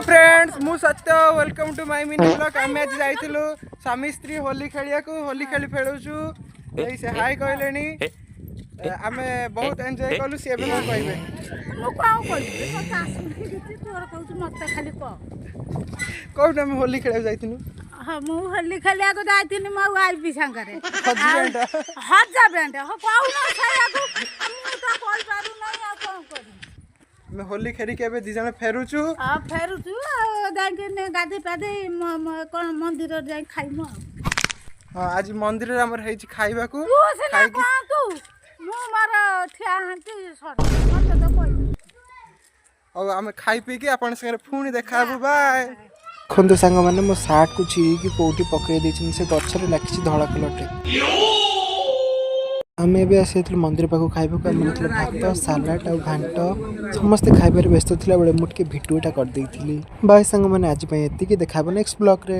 Friends मु Satya welcome to my mini blog आम आज जाइथिलु स्वामी स्त्री होली खेलिया को होली खेली फेडुछु एई से हाय कहलेनी आमे बहुत एंजॉय कलु से बे को कहबे मु काउ कहबे मत आसुनी दिति तोर कहू मत खाली क कोन हम होली खेले जाइथिनु हां मु होली खेलिया को जाइथिनि मु आई भी संगरे हजा बेंट हो कहू ना खाया को मु तो कॉल पारु नहीं आ कोन करी मैं होली खेली के दी जन फेरुछु हां फेरुछु दाके ने गादी पादे कोन मंदिर जाई खाइमु हां आज मंदिर रे हमर हेछि खाइबा को खाइ तू मु मार ठिया हंती सर मत तो कोइ अब हम खाइ पी के अपन संगे फुनी देखाबु बाय खंदो संग माने मो सार्ट को छी कि कोठी पकई देछन से गछरे लाखिछि धळा कलरटे आमे भी आसे मंदिर पाखु खाइबा को मिलथले भात सलाड और घांट समस्त खाइबार व्यस्त थिला बेले मुटके भिडियोटा कर देइथिली बाय संग माने आज पय एति के देखाबो नेक्स्ट ब्लॉग रे।